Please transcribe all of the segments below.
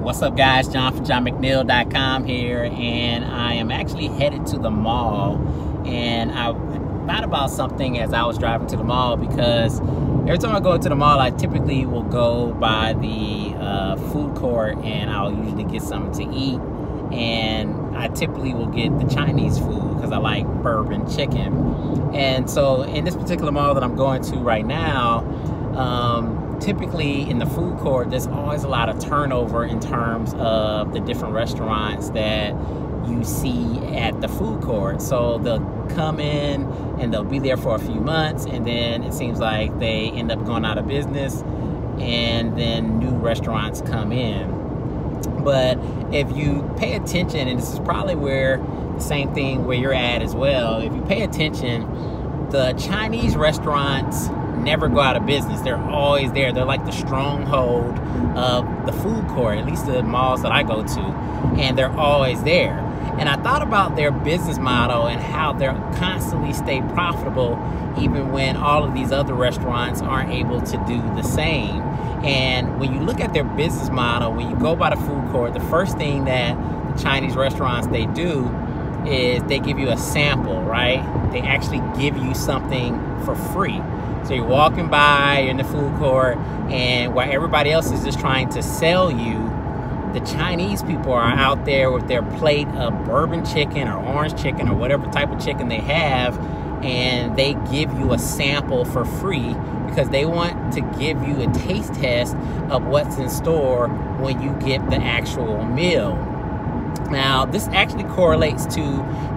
What's up, guys? John from JohnMcNeil.com here, and I am actually headed to the mall. And I thought about something as I was driving to the mall, because every time I go to the mall, I typically will go by the food court, and I'll usually get something to eat. And I typically will get the Chinese food because I like bourbon chicken. And so in this particular mall that I'm going to right now, typically in the food court, there's always a lot of turnover in terms of the different restaurants that you see at the food court. So they'll come in and they'll be there for a few months, and then it seems like they end up going out of business, and then new restaurants come in. But if you pay attention, and this is probably where the same thing where you're at as well, if you pay attention, the Chinese restaurants never go out of business. They're always there. They're like the stronghold of the food court, at least the malls that I go to, and they're always there. And I thought about their business model and how they're constantly stay profitable even when all of these other restaurants aren't able to do the same. And when you look at their business model, when you go by the food court, the first thing that the Chinese restaurants they do is they give you a sample, right? They actually give you something for free. So you're walking by, you're in the food court, and while everybody else is just trying to sell you, the Chinese people are out there with their plate of bourbon chicken or orange chicken or whatever type of chicken they have, and they give you a sample for free because they want to give you a taste test of what's in store when you get the actual meal. Now, this actually correlates to,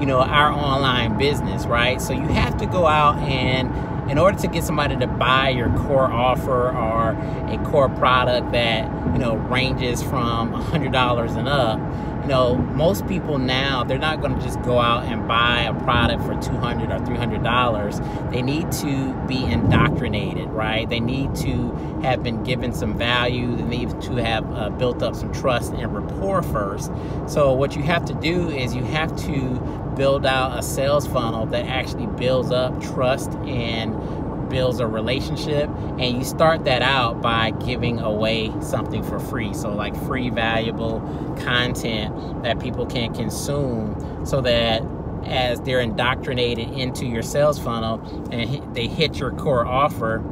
our online business, right? So you have to go out, and in order to get somebody to buy your core offer or a core product that, ranges from $100 and up, most people now, they're not going to just go out and buy a product for $200 or $300. They need to be indoctrinated, right? They need to have been given some value. They need to have built up some trust and rapport first. So what you have to do is you have to build out a sales funnel that actually builds up trust and builds a relationship, and you start that out by giving away something for free. So like free valuable content that people can consume, so that as they're indoctrinated into your sales funnel and they hit your core offer,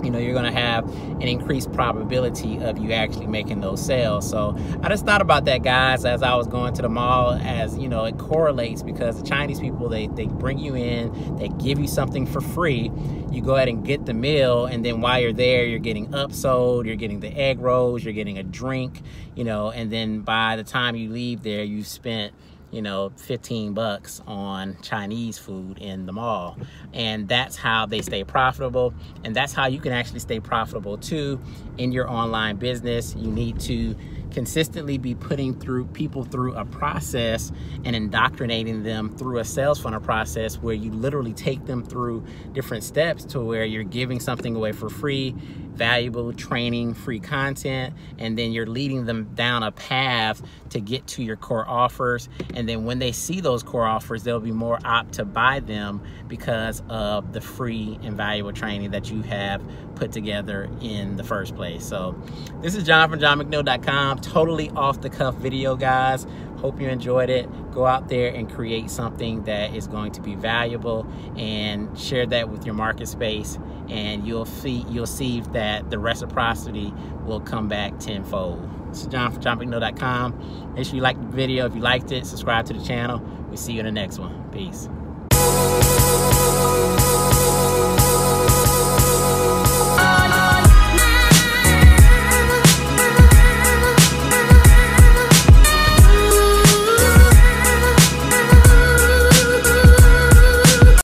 you're going to have an increased probability of you actually making those sales. So I just thought about that, guys, as I was going to the mall, as it correlates, because the Chinese people, they bring you in, they give you something for free, you go ahead and get the meal, and then while you're there, you're getting upsold, you're getting the egg rolls, you're getting a drink, and then by the time you leave there, you've spent $15 on Chinese food in the mall. And that's how they stay profitable. And that's how you can actually stay profitable too in your online business. You need to consistently be putting people through a process and indoctrinating them through a sales funnel process, where you literally take them through different steps to where you're giving something away for free, valuable training, free content, and then you're leading them down a path to get to your core offers. And then when they see those core offers, they'll be more apt to buy them because of the free and valuable training that you have put together in the first place. So this is John from JohnMcNeil.com. Totally off the cuff video, guys. Hope you enjoyed it. Go out there and create something that is going to be valuable, and share that with your market space, and you'll see that the reciprocity will come back tenfold. This is John from JohnMcNeil.com. Make sure you like the video. If you liked it, subscribe to the channel. We'll see you in the next one. Peace.